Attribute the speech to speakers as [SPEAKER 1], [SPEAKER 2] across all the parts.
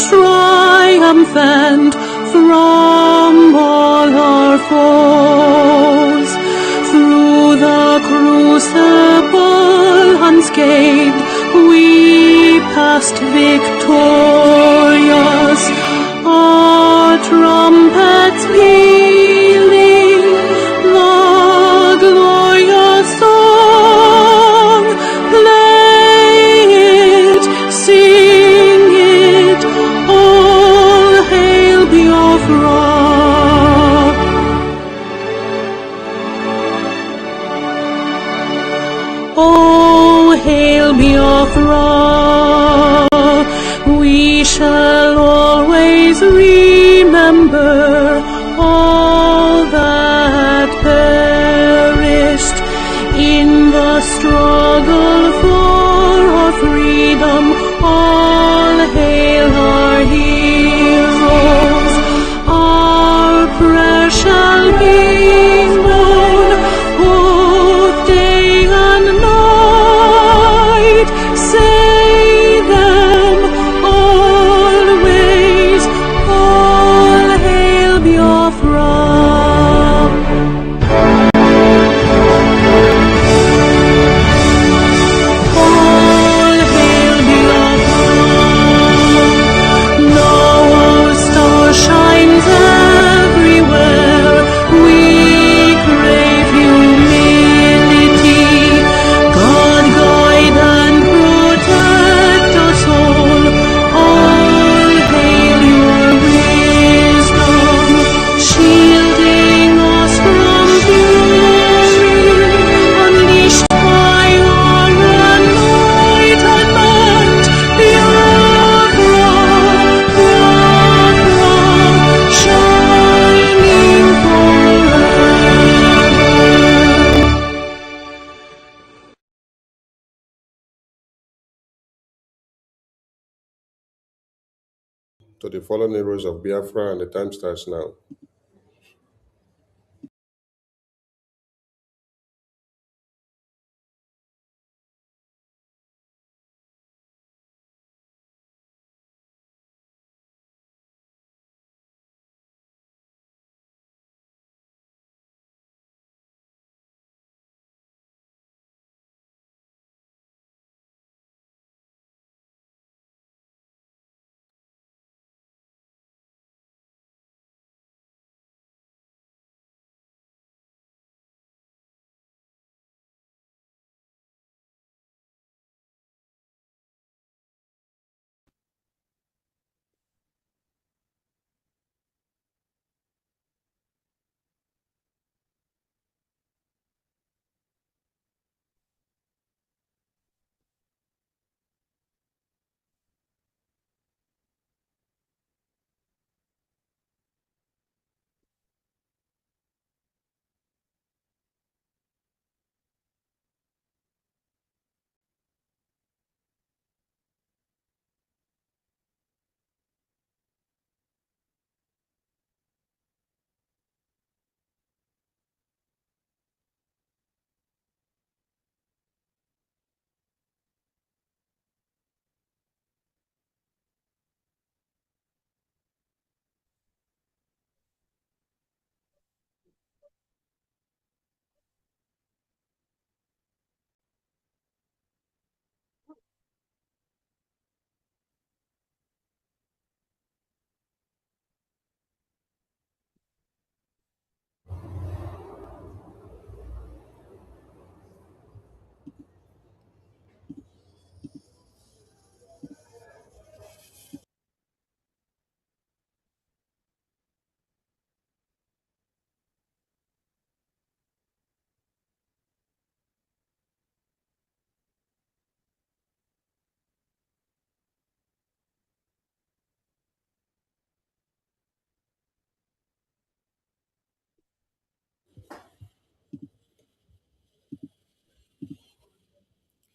[SPEAKER 1] triumphant from all our foes. Through the crucible unscathed we passed victorious, our trumpets pealing the glorious song. Play it, sing it, all hail Biafra. we shall always remember all that perished in the struggle for our freedom. All hail our heroes. Our prayer shall be known both day and night. Say them always. All hail Biafra. All hail Biafra. Now our star shines everywhere. We crave humility. God guide and protect us all. All hail your wisdom, shielding us from fury, unleashed by our enlightenment. Biafra, Biafra, shining forever.
[SPEAKER 2] To the fallen heroes of Biafra, and the time starts now.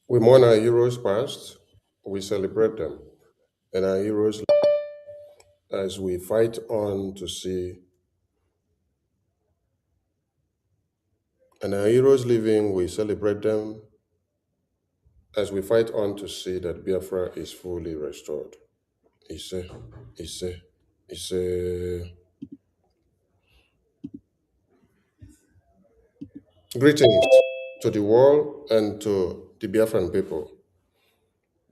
[SPEAKER 2] We mourn our heroes past, we celebrate them, and our heroes as we fight on to see, and our heroes living, we celebrate them as we fight on to see that Biafra is fully restored. Ise, Ise, Ise. Greetings to the world and to the Biafran people.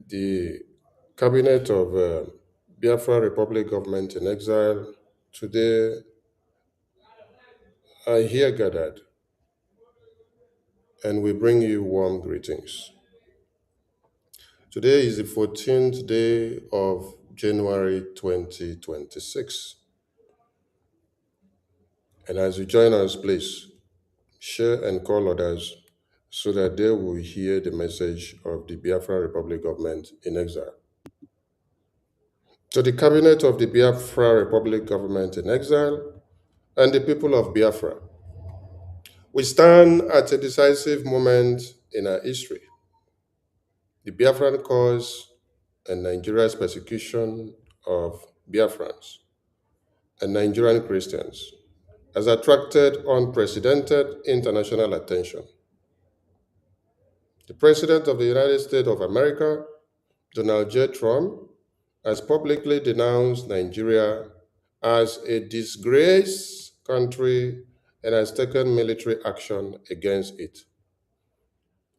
[SPEAKER 2] The cabinet of Biafra Republic government in exile today are here gathered, and we bring you warm greetings. Today is the 14th day of January 2026. And as you join us, please share and call others so that they will hear the message of the Biafra Republic government in exile. to the cabinet of the Biafra Republic government in exile, and the people of Biafra. We stand at a decisive moment in our history. The Biafran cause and Nigeria's persecution of Biafrans and Nigerian Christians has attracted unprecedented international attention. The President of the United States of America, Donald J. Trump, has publicly denounced Nigeria as a disgraced country and has taken military action against it.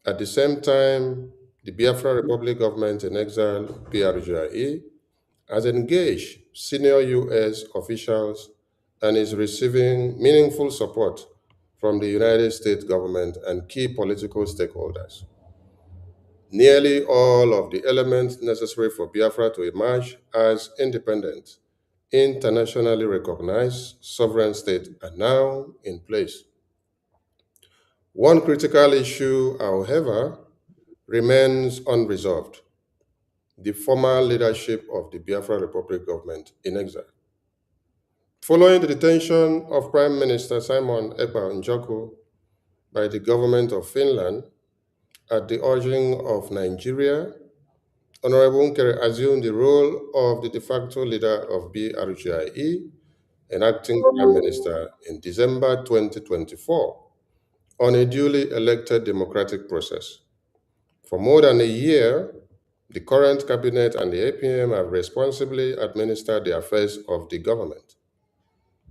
[SPEAKER 2] At the same time, the Biafra Republic government in exile, BRGIE, has engaged senior U.S. officials and is receiving meaningful support from the United States government and key political stakeholders. Nearly all of the elements necessary for Biafra to emerge as independent, internationally recognized sovereign state are now in place. One critical issue, however, remains unresolved: the former leadership of the Biafra Republic government in exile. Following the detention of Prime Minister Simon Ekpa Njoku by the government of Finland at the urging of Nigeria, Honorable Nkere assumed the role of the de facto leader of BRGIE and acting Prime Minister in December 2024 on a duly elected democratic process. For more than a year, the current cabinet and the APM have responsibly administered the affairs of the government.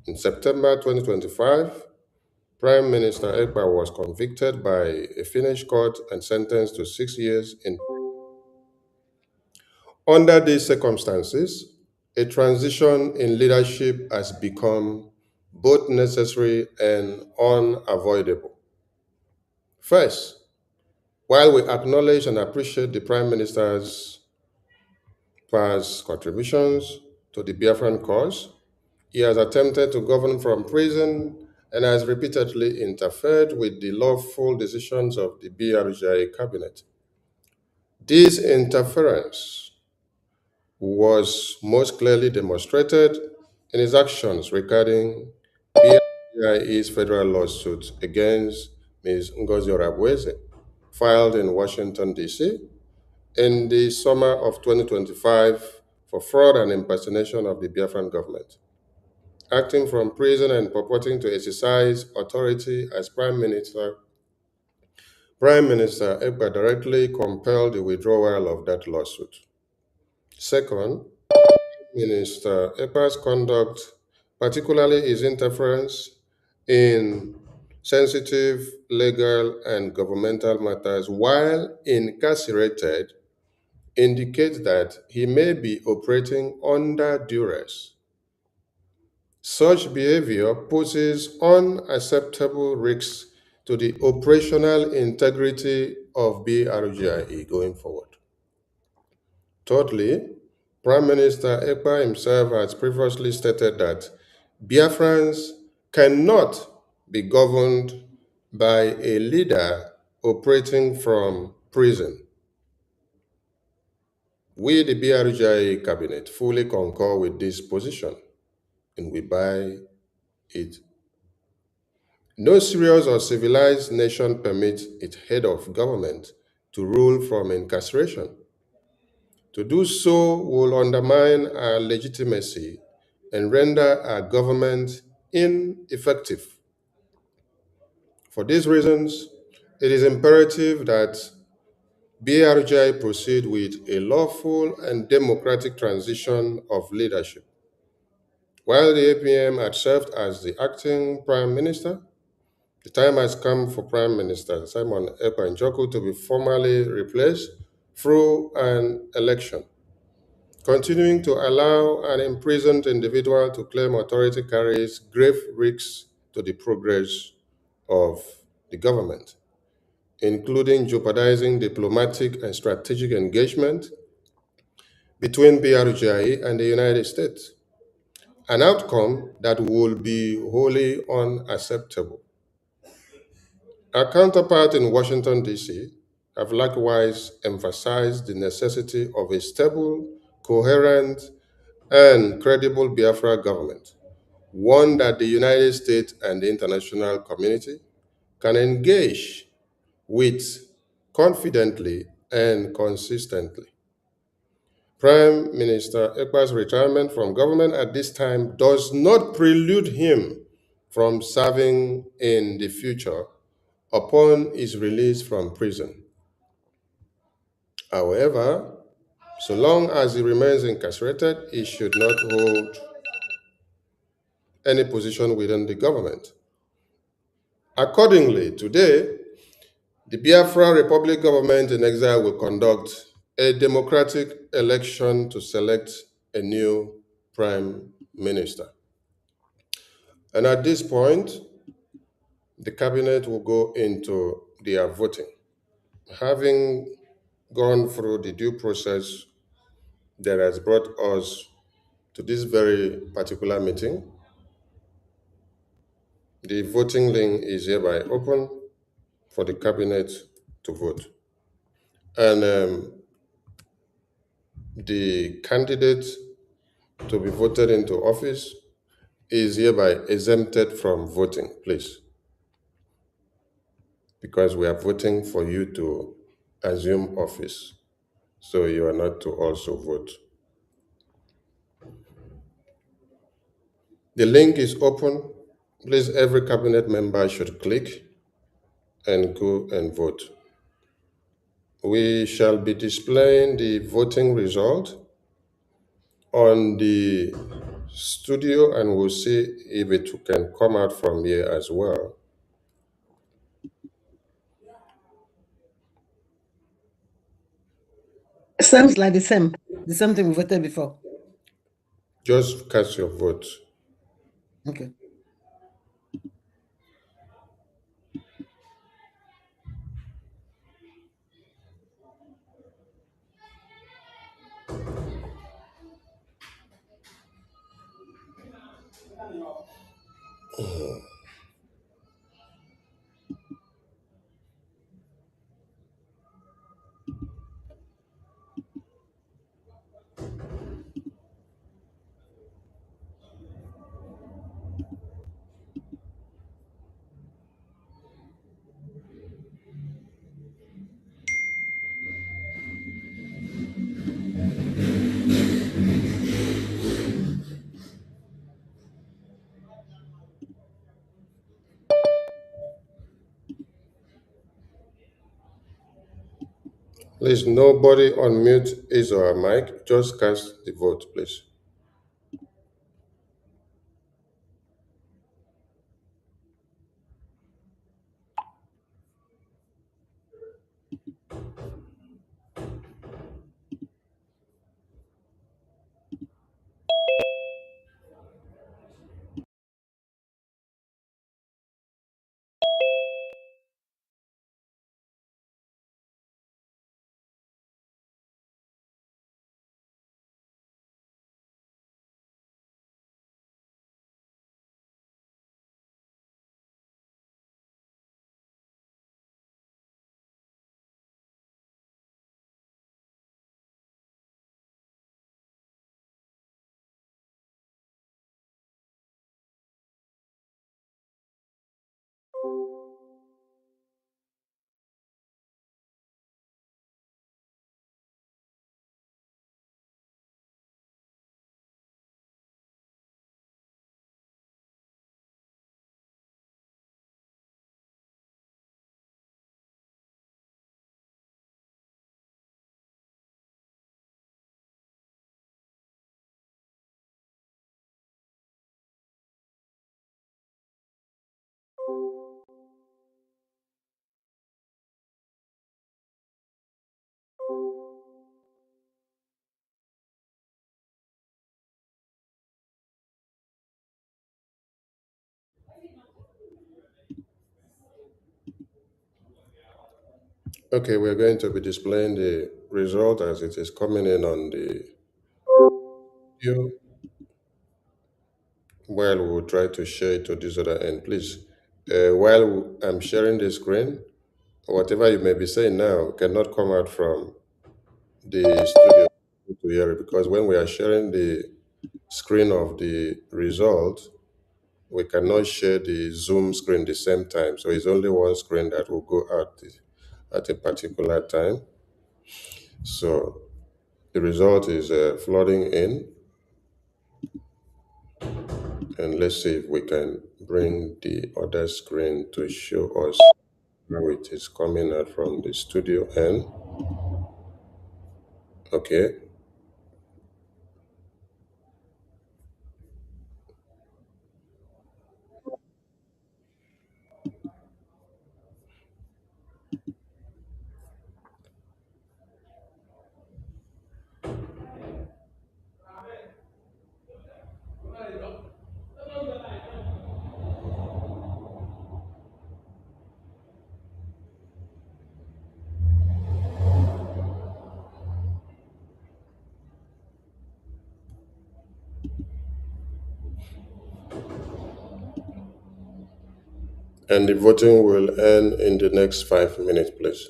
[SPEAKER 2] In September 2025, Prime Minister Ekpa was convicted by a Finnish court and sentenced to 6 years in. Under these circumstances, a transition in leadership has become both necessary and unavoidable. First, while we acknowledge and appreciate the Prime Minister's past contributions to the Biafran cause, he has attempted to govern from prison and has repeatedly interfered with the lawful decisions of the BRGI cabinet. This interference was most clearly demonstrated in his actions regarding BRGI's federal lawsuit against Ms. Ngozi Orabueze, filed in Washington, D.C. in the summer of 2025 for fraud and impersonation of the Biafran government. Acting from prison and purporting to exercise authority as Prime Minister Ekpa directly compelled the withdrawal of that lawsuit. Second, Minister Ekpa's conduct, particularly his interference in sensitive legal and governmental matters while incarcerated, indicates that he may be operating under duress. Such behavior poses unacceptable risks to the operational integrity of BRGIE going forward. Thirdly, Prime Minister Ekpa himself has previously stated that Biafrans cannot be governed by a leader operating from prison. We, the BRGIE cabinet, fully concur with this position and we buy it. No serious or civilized nation permits its head of government to rule from incarceration. To do so will undermine our legitimacy and render our government ineffective. For these reasons, it is imperative that BRGI proceed with a lawful and democratic transition of leadership. While the APM had served as the acting prime minister, the time has come for Prime Minister Simon Ekpa Njoku to be formally replaced through an election. Continuing to allow an imprisoned individual to claim authority carries grave risks to the progress of the government, including jeopardizing diplomatic and strategic engagement between BRGIE and the United States, an outcome that would be wholly unacceptable. Our counterpart in Washington, D.C., have likewise emphasized the necessity of a stable, coherent, and credible Biafra government, one that the United States and the international community can engage with confidently and consistently. Prime Minister Ekpa's retirement from government at this time does not prelude him from serving in the future upon his release from prison. However, so long as he remains incarcerated, he should not hold any position within the government. Accordingly, today, the Biafra Republic government in exile will conduct a democratic election to select a new prime minister. And at this point, the cabinet will go into their voting. Having gone through the due process that has brought us to this very particular meeting, the voting link is hereby open for the cabinet to vote. And the candidate to be voted into office is hereby exempted from voting, please, because we are voting for you to assume office. So you are not to also vote. The link is open. Please, every cabinet member should click and go and vote. We shall be displaying the voting result on the studio and we'll see if it can come out from here as well.
[SPEAKER 3] Sounds like the same thing we voted before.
[SPEAKER 2] Just cast your vote.
[SPEAKER 3] Okay.
[SPEAKER 2] Please, nobody unmute his or her mic. Just cast the vote, please. Okay, we're going to be displaying the result as it is coming in on the view. While we'll try to share it to this other end, please. While I'm sharing the screen, whatever you may be saying now cannot come out from the studio to hear it because when we are sharing the screen of the result, we cannot share the Zoom screen the same time. So it's only one screen that will go out at a particular time. So the result is flooding in. And let's see if we can bring the other screen to show us how it is coming out from the studio end. Okay. And the voting will end in the next 5 minutes, please.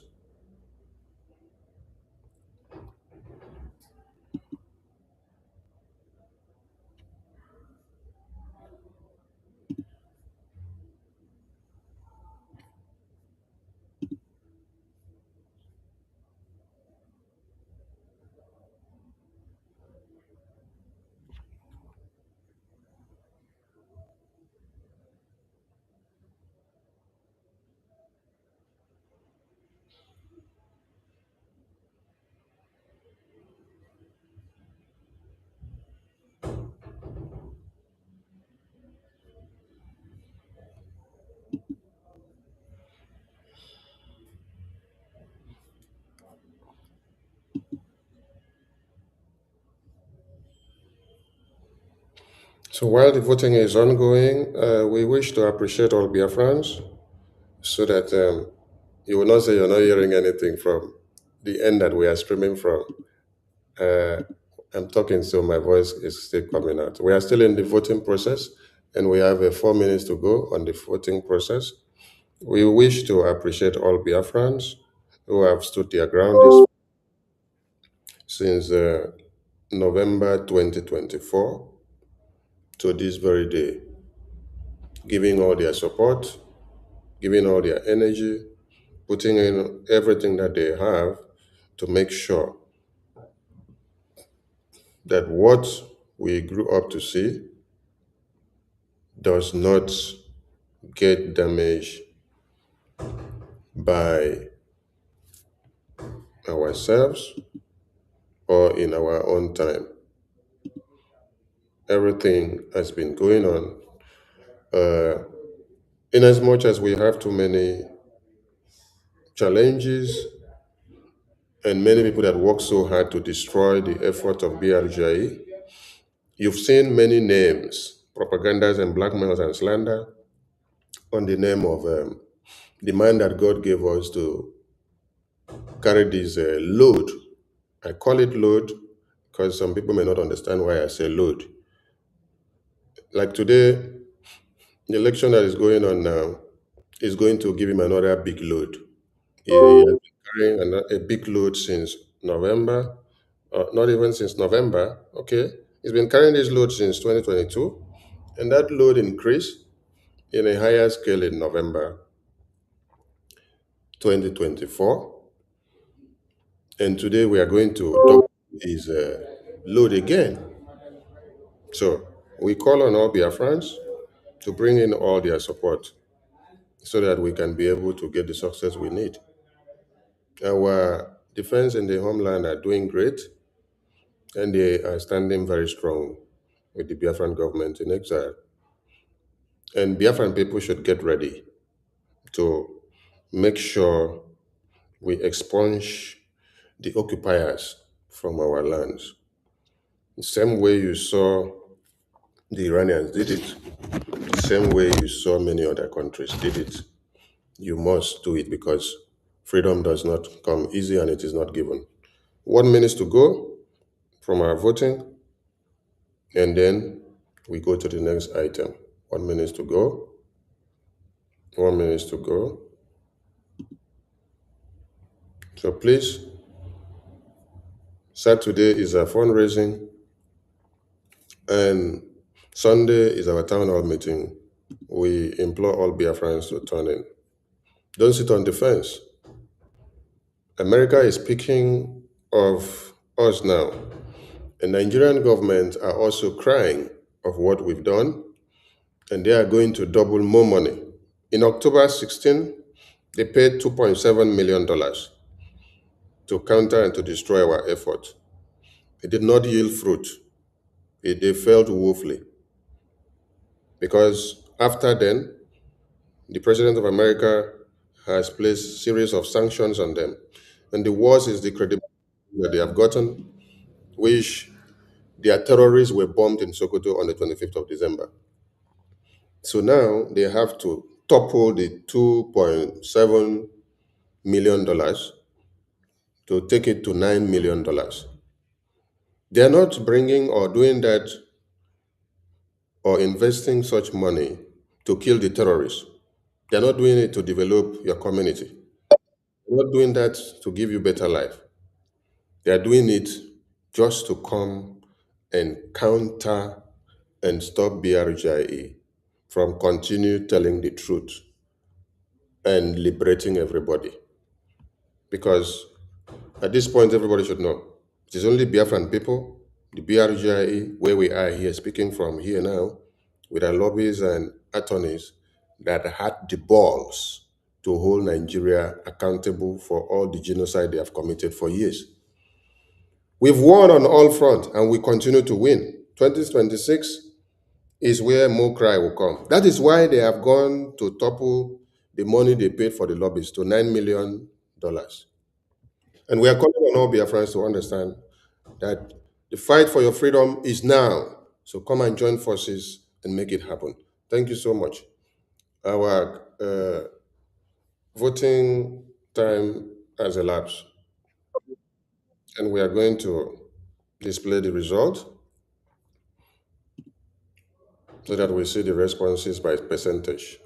[SPEAKER 2] So while the voting is ongoing, we wish to appreciate all Biafrans so that you will not say you're not hearing anything from the end that we are streaming from. Uh, I'm talking, so my voice is still coming out. We are still in the voting process, and we have 4 minutes to go on the voting process. We wish to appreciate all Biafrans who have stood their ground since November 2024 to this very day, giving all their support, giving all their energy, putting in everything that they have to make sure that what we grew up to see does not get damaged by ourselves or in our own time. Everything has been going on. In as much as we have too many challenges and many people that work so hard to destroy the effort of BRGI, you've seen many names, propagandas and blackmails and slander on the name of the man that God gave us to carry this load. I call it load because some people may not understand why I say load. Like today, the election that is going on now is going to give him another big load. He has been carrying a big load since November, not even since November. Okay, he's been carrying this load since 2022, and that load increased in a higher scale in November 2024. And today we are going to double his load again. So we call on all Biafrans to bring in all their support so that we can be able to get the success we need. Our defense and the homeland are doing great, and they are standing very strong with the Biafran government in exile. And Biafran people should get ready to make sure we expunge the occupiers from our lands. The same way you saw the Iranians did it, the same way you saw many other countries did it. You must do it because freedom does not come easy and it is not given. 1 minute to go from our voting, and then we go to the next item. 1 minute to go. 1 minute to go. So please, Saturday is a fundraising And Sunday is our town hall meeting. We implore all Biafrans to turn in. Don't sit on the fence. America is speaking of us now. The Nigerian government are also crying of what we've done, and they are going to double more money. In October 16, they paid $2.7 million to counter and to destroy our effort. It did not yield fruit. They failed woefully because after then, the President of America has placed series of sanctions on them. And the worst is the credibility that they have gotten, which their terrorists were bombed in Sokoto on the 25th of December. So now they have to topple the $2.7 million dollars to take it to $9 million. They are not bringing or doing that or investing such money to kill the terrorists. They are not doing it to develop your community. They're not doing that to give you better life. They are doing it just to come and counter and stop BRGIE from continue telling the truth and liberating everybody. Because at this point, everybody should know it is only Biafran people, the BRGIE, where we are here, speaking from here now, with our lobbies and attorneys, that had the balls to hold Nigeria accountable for all the genocide they have committed for years. We've won on all fronts and we continue to win. 2026 is where more cry will come. That is why they have gone to topple the money they paid for the lobbies to $9 million. And we are calling on all Biafrans to understand that the fight for your freedom is now. So come and join forces and make it happen. Thank you so much. Our voting time has elapsed, and we are going to display the result so that we see the responses by percentage.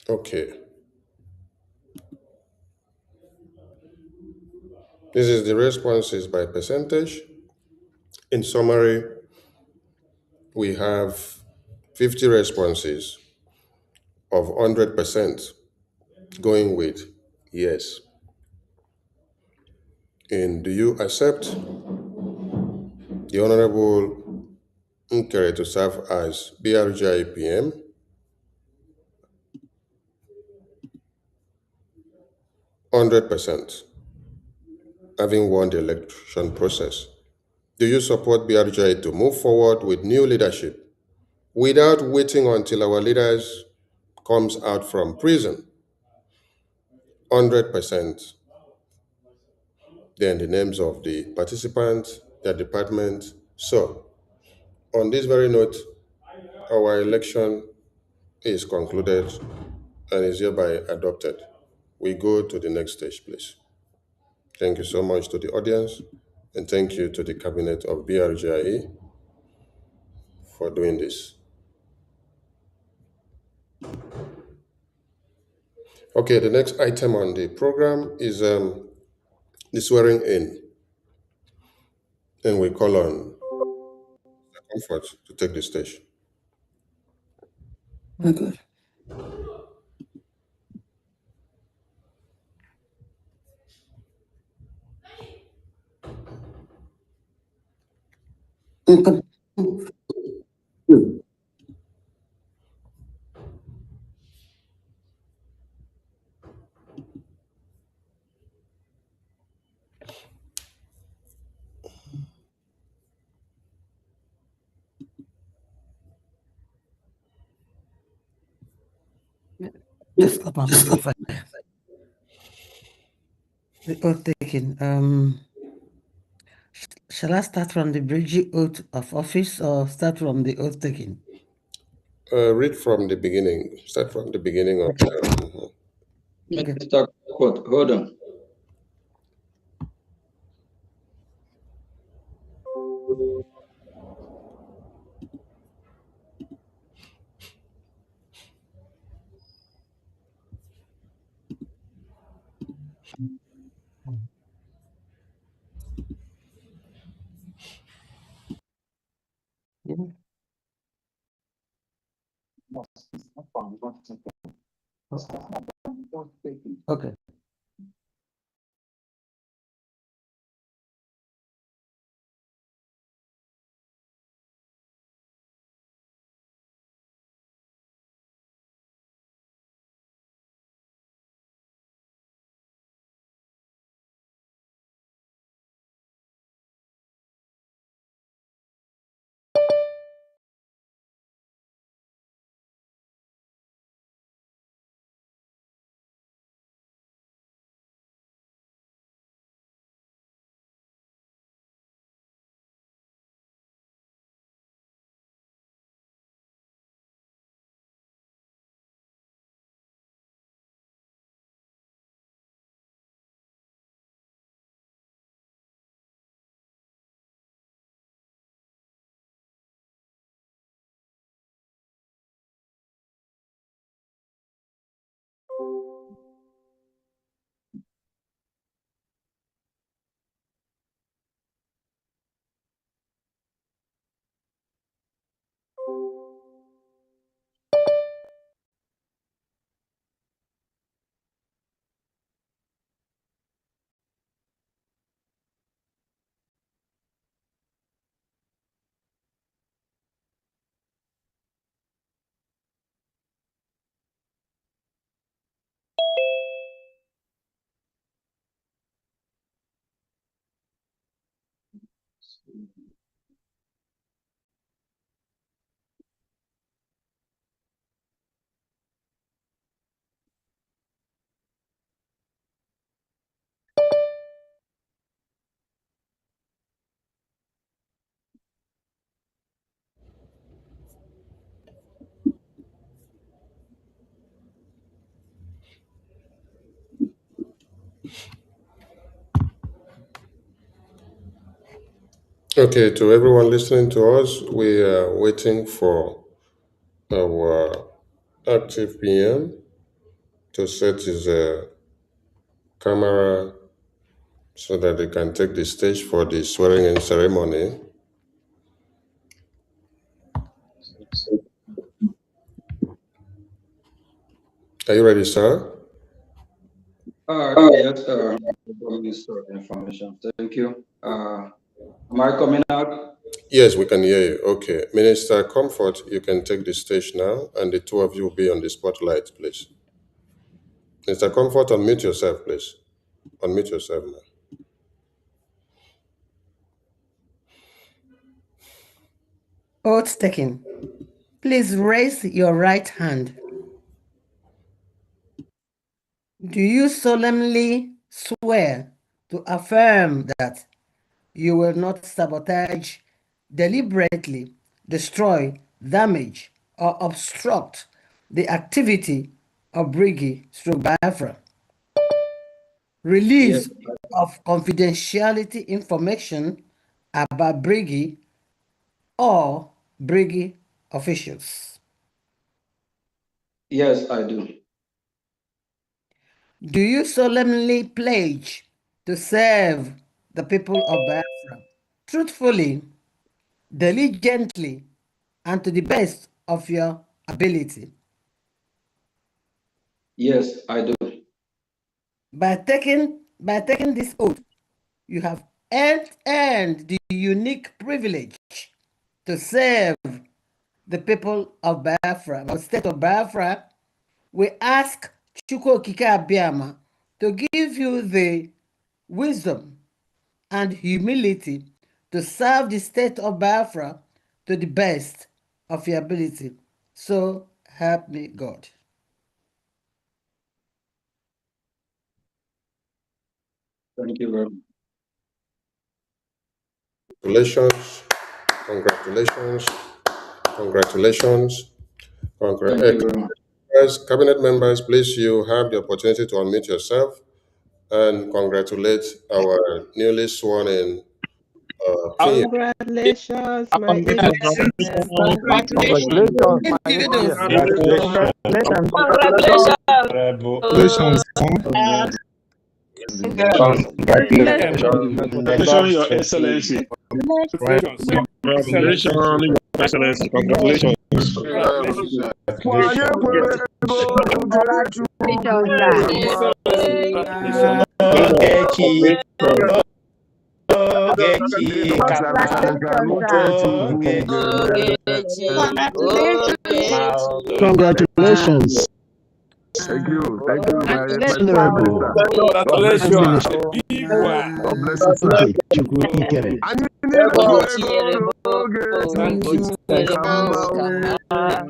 [SPEAKER 2] Okay. This is the responses by percentage. In summary, we have 50 responses of 100% going with yes. And do you accept the Honorable Nkere to serve as BRGI PM? 100%, having won the election process. Do you support BRGI to move forward with new leadership without waiting until our leaders comes out from prison? 100%. Then the names of the participants, their department. So, on this very note, our election is concluded and is hereby adopted. We go to the next stage, please. Thank you so much to the audience, and thank you to the cabinet of BRGIE for doing this. Okay, the next item on the program is the swearing in, and we call on Comfort to take the stage.
[SPEAKER 3] Very good. Okay. Just up on the oath taking. Shall I start from the Brgie oath of office or start from the oath taking?
[SPEAKER 2] Read from the beginning. Start from the beginning of.
[SPEAKER 3] Okay.
[SPEAKER 4] Mr. Court, hold on.
[SPEAKER 3] Okay.
[SPEAKER 2] Okay, to everyone listening to us, we are waiting for our active PM to set his camera so that they can take the stage for the swearing in ceremony. Are you ready, sir?
[SPEAKER 4] Yes, Minister of Information. Thank you. Am I coming out?
[SPEAKER 2] Yes, we can hear you. Okay. Minister Comfort, you can take the stage now, and the two of you will be on the spotlight, please. Mr. Comfort, unmute yourself, please. Unmute yourself now.
[SPEAKER 3] Oath taken. Please raise your right hand. Do you solemnly swear to affirm that you will not sabotage, deliberately destroy, damage, or obstruct the activity of Brgie/Biafra?
[SPEAKER 4] Yes,
[SPEAKER 3] Release of confidentiality information about Brgie or Brgie officials.
[SPEAKER 4] yes, I do.
[SPEAKER 3] Do you solemnly pledge to serve the people of Biafra truthfully, diligently, and to the best of your ability?
[SPEAKER 4] Yes, I do.
[SPEAKER 3] By taking this oath, you have earned the unique privilege to serve the people of Biafra, the state of Biafra. We ask Chukwu Okike Abiama to give you the wisdom and humility to serve the state of Biafra to the best of your ability. So help me God.
[SPEAKER 4] Thank you very much.
[SPEAKER 2] Congratulations. Congratulations. Congratulations.
[SPEAKER 4] Thank you very much.
[SPEAKER 2] Cabinet members, please, you have the opportunity to unmute yourself and congratulate our newly sworn in PM.
[SPEAKER 5] Congratulations, my
[SPEAKER 6] Congratulations,
[SPEAKER 5] APM.
[SPEAKER 6] congratulations, my
[SPEAKER 3] Individuals.
[SPEAKER 6] APM.
[SPEAKER 5] Congratulations.
[SPEAKER 6] Congratulations.
[SPEAKER 7] Congratulations.
[SPEAKER 6] Congratulations. Congratulations, Your Excellency. Congratulations, Your Excellency. Congratulations.
[SPEAKER 7] Congratulations.
[SPEAKER 8] Thank you, my
[SPEAKER 7] Honorable.
[SPEAKER 6] Congratulations.
[SPEAKER 7] Big one. God bless you, sir.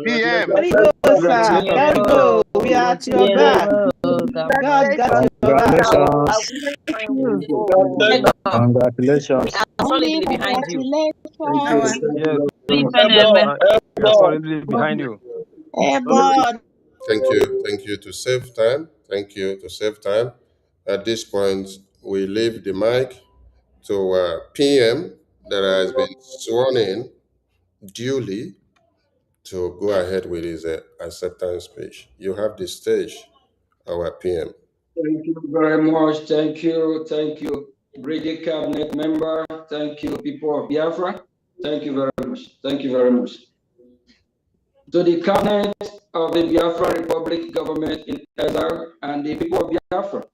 [SPEAKER 8] PM.
[SPEAKER 5] Very good, sir. Very good. We are at your back. God got your back.
[SPEAKER 7] Congratulations.
[SPEAKER 9] Solidly behind you.
[SPEAKER 6] Solidly behind you.
[SPEAKER 2] Thank you. Thank you to save time. Thank you to save time. At this point, we leave the mic to PM that has been sworn in duly to go ahead with his acceptance speech. You have the stage, our PM.
[SPEAKER 4] Thank you very much. Thank you. Thank you, Brgie Cabinet member. Thank you, people of Biafra. Thank you very much. Thank you very much. To the Cabinet of the Biafra Republic government in exile and the people of Biafra,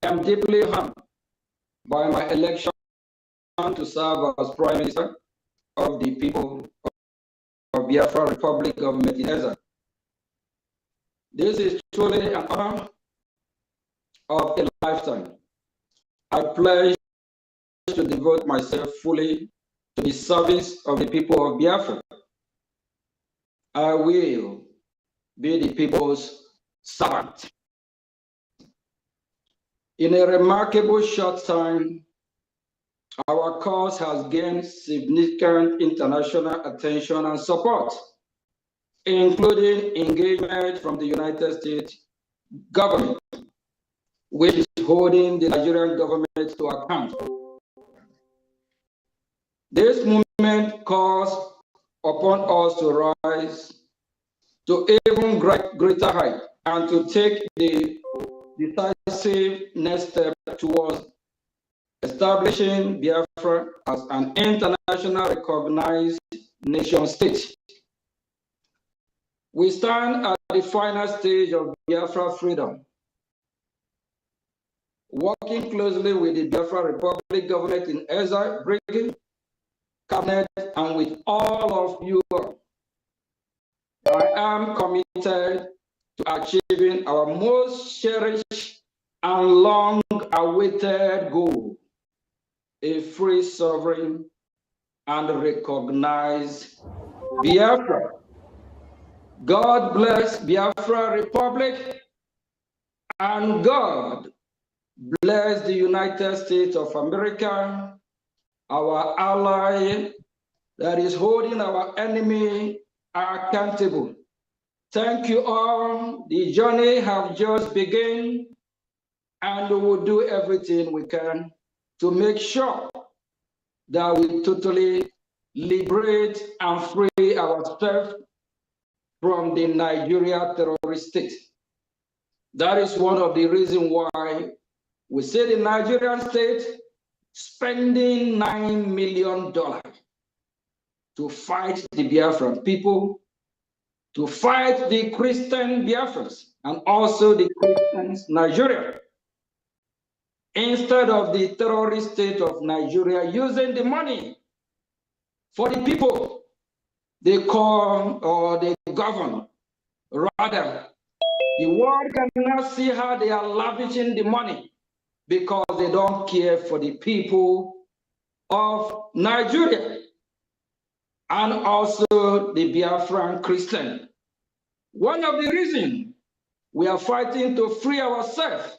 [SPEAKER 4] I am deeply harmed by my election to serve as Prime Minister of the people of Biafra Republic government in exile. This is truly an honor of a lifetime. I pledge to devote myself fully to the service of the people of Biafra. I will be the people's servant. In a remarkable short time, our cause has gained significant international attention and support, including engagement from the United States government, which is holding the Nigerian government to account. This movement calls upon us to rise to even greater height and to take the decisive next step towards establishing Biafra as an internationally recognized nation state. We stand at the final stage of Biafra freedom, working closely with the Biafra Republic government in exile, Brgie Cabinet, and with all of you. I am committed to achieving our most cherished and long-awaited goal, a free, sovereign, and recognized Biafra. God bless Biafra Republic, and God bless the United States of America, our ally that is holding our enemy accountable. Thank you all. The journey has just begun, and we will do everything we can to make sure that we totally liberate and free ourselves from the Nigeria terrorist state. That is one of the reasons why we see the Nigerian state spending $9 million to fight the Biafran people, to fight the Christian Biafrans, and also the Christians Nigeria, instead of the terrorist state of Nigeria using the money for the people they call or they govern. Rather, the world cannot see how they are lavishing the money because they don't care for the people of Nigeria and also the Biafran Christian. One of the reasons we are fighting to free ourselves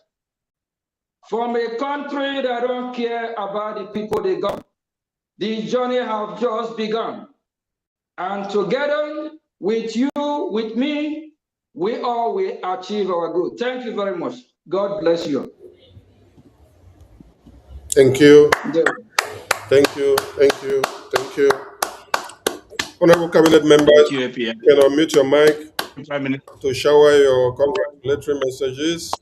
[SPEAKER 4] from a country that don't care about the people they got. The journey has just begun. And together with you, with me, we all will achieve our goal. Thank you very much. God bless you.
[SPEAKER 2] Thank you. Thank you. Thank you. Thank you. Honorable Cabinet members, you can unmute your mic to shower your congratulatory messages.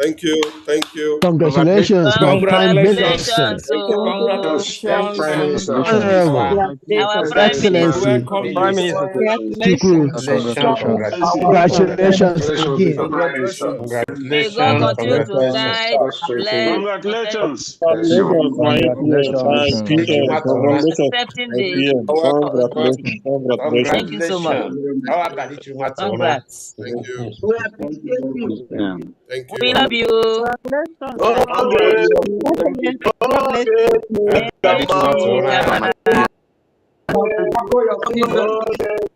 [SPEAKER 2] Thank you. Thank you.
[SPEAKER 7] Congratulations, my Prime Minister.
[SPEAKER 9] Congratulations, oh,
[SPEAKER 4] Prime Minister.
[SPEAKER 7] Honorable,
[SPEAKER 9] our
[SPEAKER 7] His
[SPEAKER 9] Prime Minister.
[SPEAKER 7] Excellency,
[SPEAKER 6] Welcome Prime Minister.
[SPEAKER 7] Chukwu. Congratulations again.
[SPEAKER 9] May God continue to guide, bless, protect
[SPEAKER 6] Congratulations.
[SPEAKER 4] Congratulations,
[SPEAKER 6] My yes, congratulations.
[SPEAKER 9] accepting
[SPEAKER 6] My
[SPEAKER 9] the
[SPEAKER 6] PM. Congratulations. Congratulations.
[SPEAKER 9] Thank you so much. Congrats.
[SPEAKER 2] Thank you.
[SPEAKER 5] We appreciate you.
[SPEAKER 2] Thank you
[SPEAKER 9] We
[SPEAKER 2] all.
[SPEAKER 9] love you.
[SPEAKER 5] God bless you.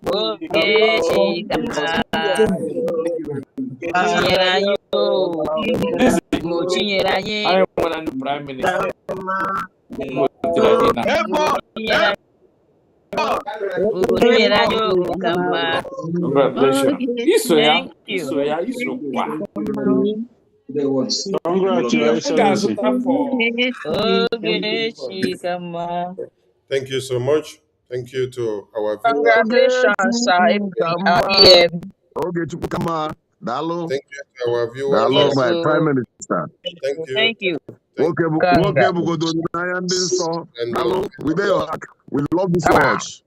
[SPEAKER 9] Oge chikama. Chinyere anyị o. Mo chinyere anyị. Ugo chinyere anyị o ka mma. Thank you.
[SPEAKER 6] Congratulations.
[SPEAKER 9] Oge chikama.
[SPEAKER 2] Thank you so much. Thank you to our viewers.
[SPEAKER 5] Congratulations, sir. PM.
[SPEAKER 8] Okay, Chukukama. Dalo.
[SPEAKER 2] Thank you to our viewers.
[SPEAKER 8] Dalo,
[SPEAKER 9] Yes,
[SPEAKER 8] my
[SPEAKER 9] so
[SPEAKER 8] Prime Minister.
[SPEAKER 2] Thank you.
[SPEAKER 9] thank you.
[SPEAKER 2] Thank you.
[SPEAKER 8] Okay, Bugodo Nayandin.
[SPEAKER 2] And
[SPEAKER 8] Dalo, we there your heart. We love you so much.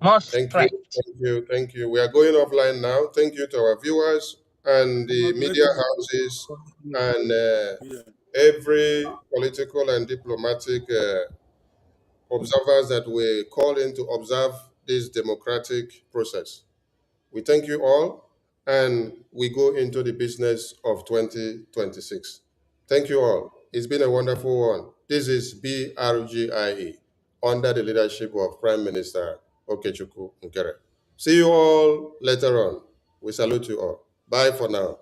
[SPEAKER 9] Most
[SPEAKER 2] thank you.
[SPEAKER 9] right.
[SPEAKER 2] Thank you. Thank you. We are going offline now. Thank you to our viewers and the media houses and every political and diplomatic observers that we call in to observe this democratic process. We thank you all and we go into the business of 2026. Thank you all. It's been a wonderful one. This is BRGIE under the leadership of Prime Minister Okechukwu Nkere. See you all later on. We salute you all. Bye for now.